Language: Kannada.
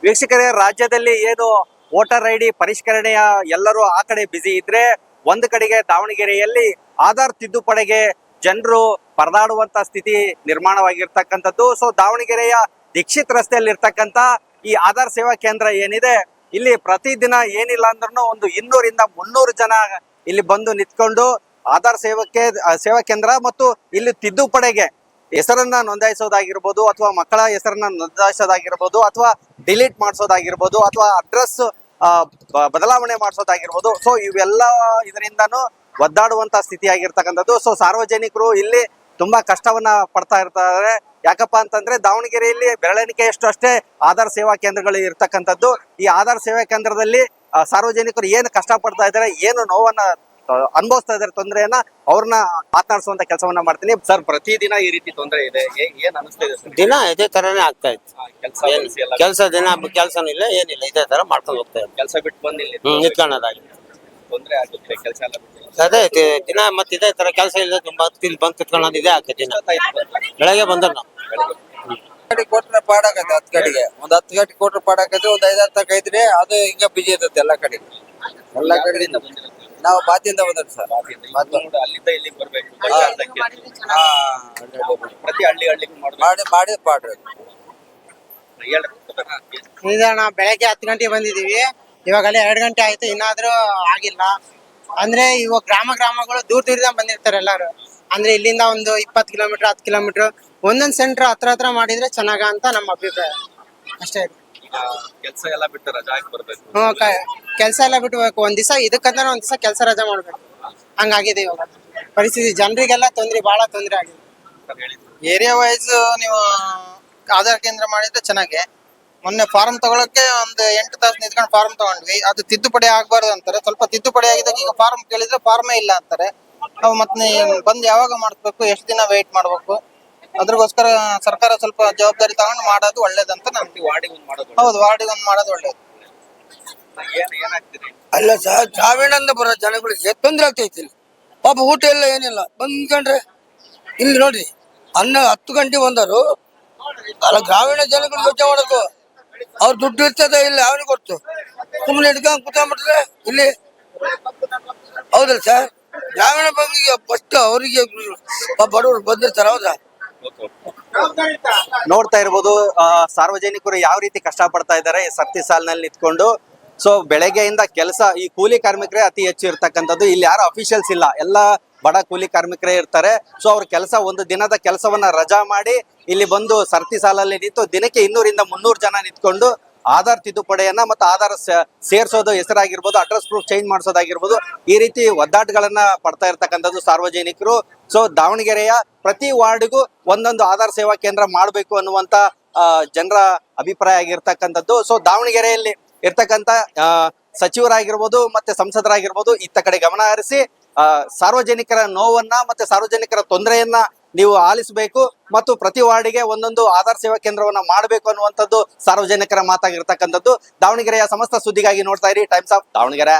ವೀಕ್ಷಕರೇ, ರಾಜ್ಯದಲ್ಲಿ ಏನು ವೋಟರ್ ಐಡಿ ಪರಿಷ್ಕರಣೆಯ ಎಲ್ಲರೂ ಆ ಕಡೆ ಬ್ಯುಸಿ ಇದ್ರೆ, ಒಂದು ಕಡೆಗೆ ದಾವಣಗೆರೆಯಲ್ಲಿ ಆಧಾರ್ ತಿದ್ದುಪಡಿಗೆ ಜನರು ಪರದಾಡುವಂತ ಸ್ಥಿತಿ ನಿರ್ಮಾಣವಾಗಿರ್ತಕ್ಕಂಥದ್ದು. ಸೊ ದಾವಣಗೆರೆಯ ದೀಕ್ಷಿತ್ ರಸ್ತೆಯಲ್ಲಿ ಇರ್ತಕ್ಕಂಥ ಈ ಆಧಾರ್ ಸೇವಾ ಕೇಂದ್ರ ಏನಿದೆ, ಇಲ್ಲಿ ಪ್ರತಿದಿನ ಏನಿಲ್ಲ ಅಂದ್ರೂ ಒಂದು 200 ರಿಂದ 300 ಜನ ಇಲ್ಲಿ ಬಂದು ನಿಂತ್ಕೊಂಡು ಆಧಾರ್ ಸೇವಾ ಕೇಂದ್ರ ಮತ್ತು ಇಲ್ಲಿ ತಿದ್ದುಪಡಿಗೆ ಹೆಸರನ್ನ ನೋಂದಾಯಿಸೋದಾಗಿರ್ಬೋದು, ಅಥವಾ ಮಕ್ಕಳ ಹೆಸರನ್ನ ನೋಂದಾಯಿಸೋದಾಗಿರ್ಬೋದು, ಅಥವಾ ಡಿಲೀಟ್ ಮಾಡಿಸೋದಾಗಿರ್ಬೋದು, ಅಥವಾ ಅಡ್ರೆಸ್ ಬದಲಾವಣೆ ಮಾಡಿಸೋದಾಗಿರ್ಬೋದು. ಸೊ ಇವೆಲ್ಲ ಇದರಿಂದನೂ ಒದ್ದಾಡುವಂತ ಸ್ಥಿತಿ ಆಗಿರ್ತಕ್ಕಂಥದ್ದು. ಸೊ ಸಾರ್ವಜನಿಕರು ಇಲ್ಲಿ ತುಂಬಾ ಕಷ್ಟವನ್ನ ಪಡ್ತಾ ಇರ್ತಾರೆ. ಯಾಕಪ್ಪ ಅಂತಂದ್ರೆ ದಾವಣಗೆರೆಯಲ್ಲಿ ಬೆರಳೆಣಿಕೆಯಷ್ಟು ಅಷ್ಟೇ ಆಧಾರ್ ಸೇವಾ ಕೇಂದ್ರಗಳು ಇರ್ತಕ್ಕಂಥದ್ದು. ಈ ಆಧಾರ್ ಸೇವಾ ಕೇಂದ್ರದಲ್ಲಿ ಸಾರ್ವಜನಿಕರು ಏನು ಕಷ್ಟ ಪಡ್ತಾ ಇದ್ದಾರೆ, ಏನು ನೋವನ್ನ ಅನುಭವಿಸ್ತಾ ಇದಾರೆ, ತೊಂದರೆಯನ್ನ ಅವ್ರನ್ನ ಮಾತನಾಡಿಸುವಂತ ಕೆಲಸವನ್ನ ಮಾಡ್ತೀನಿ. ಸರ್, ಪ್ರತಿದಿನ ಈ ರೀತಿ ತೊಂದರೆ ಇದೆ, ಏನ್ ಅನಿಸ್ತಾ ಇದೆ? ದಿನ ಇದೇ ತರನೇ ಆಗ್ತಾ ಇತ್ತು. ಕೆಲಸ ದಿನ ಕೆಲಸನೂ ಇಲ್ಲ, ಏನಿಲ್ಲ, ಇದೇ ತರ ಮಾಡ್ಕೊಂಡು ಹೋಗ್ತಾ ಇತ್ತು. ಕೆಲಸ ಬಿಟ್ಟು ಬಂದು ನಿಂತ್ಕೊಳ್ಳೋದಾಗಿತ್ತು, ತೊಂದರೆ ಆಗುತ್ತೆ. ಕೆಲಸ ಎಲ್ಲ ಅದೇ ದಿನ ಮತ್ತೆ ಇದೇ ತರ ಕೆಲಸ ಇಲ್ಲ, ತುಂಬಾ ಇಲ್ಲಿ ಬಂದ್ ಕುತ್ಕೊಳ್ಳೋದು ಇದೇ ಆಗ್ತದೆ. ದಿನ ಬೆಳಗ್ಗೆ ಬಂದ್ರೆ ನಾವು ಕೊಟ್ರೆ ಪಾಡಾಕತ್ತೆ. 10 ಗಂಟೆಗೆ ಒಂದ್ 10 ಗಂಟೆ ಕೊಟ್ರೆ ಪಾಡಾಕತ್ತೆ. ಒಂದ್ 5-6 ತನಕ ಐತ್ರಿ, ಅದು ಹಿಂಗ ಬಿಜಿ ಇರ್ತದೆ ಎಲ್ಲಾ ಕಡೆ. ನಾವು ಬಾತಿಯಿಂದ ಬಂದ್ರಿ ಸರ್. ಅಲ್ಲಿಂದ ಇಲ್ಲಿಗೆ ಬರ್ಬೇಕು. ಪ್ರತಿ ಹಳ್ಳಿಗೂ ಮಾಡಿದ್ ಪಾಡ್ರಿ. ನಾವು ಬೆಳಗ್ಗೆ 10 ಗಂಟೆಗೆ ಬಂದಿದೀವಿ, ಇವಾಗಲೇ 2 ಗಂಟೆ ಆಯ್ತು, ಇನ್ನಾದ್ರೂ ಆಗಿಲ್ಲ. ಅಂದ್ರೆ ಇವಾಗ ಗ್ರಾಮಗಳು ದೂರದಿಂದ ಬಂದಿರ್ತಾರೆ ಎಲ್ಲಾರು. ಅಂದ್ರೆ ಇಲ್ಲಿಂದ ಒಂದು 20 ಕಿಲೋಮೀಟರ್ 10 ಕಿಲೋಮೀಟರ್ ಒಂದೊಂದ್ ಸೆಂಟರ್ ಹತ್ರ ಮಾಡಿದ್ರೆ ಚೆನ್ನಾಗ ಅಂತ ನಮ್ಮ ಅಭಿಪ್ರಾಯ ಅಷ್ಟೇ. ಕೆಲಸ ಎಲ್ಲ ಬಿಟ್ಟು ರಜಾ ಹಾಕಿ ಬರ್ಬೇಕು. ಕೆಲಸ ಎಲ್ಲ ಬಿಟ್ಟು ಒಂದ್ ದಿವಸ ಇದಕ್ಕಂದ್ರೆ ಒಂದ್ ದಿವಸ ಕೆಲಸ ರಜಾ ಮಾಡ್ಬೇಕು. ಹಂಗಾಗಿದೆ ಇವಾಗ ಪರಿಸ್ಥಿತಿ. ಜನರಿಗೆಲ್ಲ ಬಹಳ ತೊಂದರೆ ಆಗಿದೆ. ಏರಿಯಾ ವೈಸ್ ನೀವು ಆಧಾರ್ ಕೇಂದ್ರ ಮಾಡಿದ್ರೆ ಚೆನ್ನಾಗಿ. ಮೊನ್ನೆ ಫಾರ್ಮ್ ತಗೊಳಕ್ಕೆ ಒಂದು 8 ತಾಸು ನಿಂತ್ಕೊಂಡು ಫಾರ್ಮ್ ತಗೊಂಡ್ವಿ. ಅದು ತಿದ್ದುಪಡಿ ಆಗ್ಬಾರ್ದು ಅಂತಾರೆ. ಸ್ವಲ್ಪ ತಿದ್ದುಪಡಿ ಆಗಿದಾಗ ಈಗ ಫಾರ್ಮ್ ಕೇಳಿದ್ರೆ ಫಾರ್ಮೇ ಇಲ್ಲ ಅಂತಾರೆ. ನಾವು ಮತ್ತೆ ಬಂದು ಯಾವಾಗ ಮಾಡಿಸ್ಬೇಕು, ಎಷ್ಟು ದಿನ ವೇಟ್ ಮಾಡ್ಬೇಕು, ಅದ್ರಗೋಸ್ಕರ ಸರ್ಕಾರ ಸ್ವಲ್ಪ ಜವಾಬ್ದಾರಿ ತಗೊಂಡು ಮಾಡೋದು ಒಳ್ಳೇದಂತ ನಮ್ಗೆ. ಹೌದು, ವಾರ್ಡಿಗೆ ಒಂದು ಮಾಡೋದು ಒಳ್ಳೇದು. ಅಲ್ಲ ಸರ್, ದ್ರಾವಿಡಿಂದ ಬರೋ ಜನಗಳಿಗೆ ತೊಂದರೆ ಆಗ್ತೈತಿ. ಇಲ್ಲಿ ಪಾಪ ಊಟ ಎಲ್ಲ ಏನಿಲ್ಲ. ಬಂದ್ಕೊಂಡ್ರೆ ಇಲ್ಲಿ ನೋಡ್ರಿ, 10 ಗಂಟೆ ಬಂದರು. ಅಲ್ಲ, ಗ್ರಾಮೀಣ ಜನಗಳು ಯೋಚನೆ ಮಾಡಬೇಕು. ಅವ್ರ ದುಡ್ಡು ಇರ್ತದೆ, ಇಲ್ಲಿ ಅವನಿಗೆ ಗೊತ್ತು. ಸುಮ್ಮನೆ ಹಿಡ್ಕೊಂಡು ಕುತ್ಕೊಂಡ್ಬಿಟ್ರೆ ಇಲ್ಲಿ. ಹೌದಲ್ಲ ಸರ್, ಗ್ರಾಮೀಣ ಬ್ಯಾಂಕಿಗೆ ಫಸ್ಟ್ ಅವರಿಗೆ ಬಡವರು ಬಂದಿರ್ತಾರ. ಹೌದಾ, ನೋಡ್ತಾ ಇರ್ಬೋದು ಸಾರ್ವಜನಿಕರು ಯಾವ ರೀತಿ ಕಷ್ಟ ಪಡ್ತಾ ಇದ್ದಾರೆ ಸರತಿ ಸಾಲಿನಲ್ಲಿ ನಿಂತ್ಕೊಂಡು. ಸೊ ಬೆಳಗ್ಗೆಯಿಂದ ಕೆಲಸ, ಈ ಕೂಲಿ ಕಾರ್ಮಿಕರೇ ಅತಿ ಹೆಚ್ಚು ಇರ್ತಕ್ಕಂಥದ್ದು. ಇಲ್ಲಿ ಯಾರು ಅಫಿಷಿಯಲ್ಸ್ ಇಲ್ಲ, ಎಲ್ಲ ಬಡ ಕೂಲಿ ಕಾರ್ಮಿಕರೇ ಇರ್ತಾರೆ. ಸೊ ಅವ್ರ ಕೆಲಸ, ಒಂದು ದಿನದ ಕೆಲಸವನ್ನ ರಜಾ ಮಾಡಿ ಇಲ್ಲಿ ಬಂದು ಸರತಿ ಸಾಲಲ್ಲಿ ನಿಂತು ದಿನಕ್ಕೆ 200 ರಿಂದ 300 ಜನ ನಿಂತ್ಕೊಂಡು ಆಧಾರ್ ತಿದ್ದುಪಡಿಯನ್ನ ಮತ್ತು ಆಧಾರ್ ಸೇರ್ಸೋದು, ಹೆಸರಾಗಿರ್ಬೋದು, ಅಡ್ರೆಸ್ ಪ್ರೂಫ್ ಚೇಂಜ್ ಮಾಡಿಸೋದಾಗಿರ್ಬೋದು, ಈ ರೀತಿ ಒದ್ದಾಟಗಳನ್ನ ಪಡ್ತಾ ಇರ್ತಕ್ಕಂಥದ್ದು ಸಾರ್ವಜನಿಕರು. ಸೊ ದಾವಣಗೆರೆಯ ಪ್ರತಿ ವಾರ್ಡ್ಗೂ ಒಂದೊಂದು ಆಧಾರ್ ಸೇವಾ ಕೇಂದ್ರ ಮಾಡಬೇಕು ಅನ್ನುವಂತ ಜನರ ಅಭಿಪ್ರಾಯ ಆಗಿರ್ತಕ್ಕಂಥದ್ದು. ಸೊ ದಾವಣಗೆರೆಯಲ್ಲಿ ಇರ್ತಕ್ಕಂಥ ಸಚಿವರಾಗಿರ್ಬೋದು ಮತ್ತೆ ಸಂಸದರಾಗಿರ್ಬೋದು ಇತ್ತ ಕಡೆ ಗಮನ ಹರಿಸಿ ಸಾರ್ವಜನಿಕರ ನೋವನ್ನ ಮತ್ತೆ ಸಾರ್ವಜನಿಕರ ತೊಂದರೆಯನ್ನ ನೀವು ಆಲಿಸಬೇಕು ಮತ್ತು ಪ್ರತಿ ವಾರ್ಡಿಗೆ ಒಂದೊಂದು ಆಧಾರ್ ಸೇವಾ ಕೇಂದ್ರವನ್ನ ಮಾಡಬೇಕು ಅನ್ನುವಂಥದ್ದು ಸಾರ್ವಜನಿಕರ ಮಾತಾಗಿರ್ತಕ್ಕಂಥದ್ದು. ದಾವಣಗೆರೆಯ ಸಮಸ್ತ ಸುದ್ದಿಗಾಗಿ ನೋಡ್ತಾ ಇರಿ ಟೈಮ್ಸ್ ಆಫ್ ದಾವಣಗೆರೆ.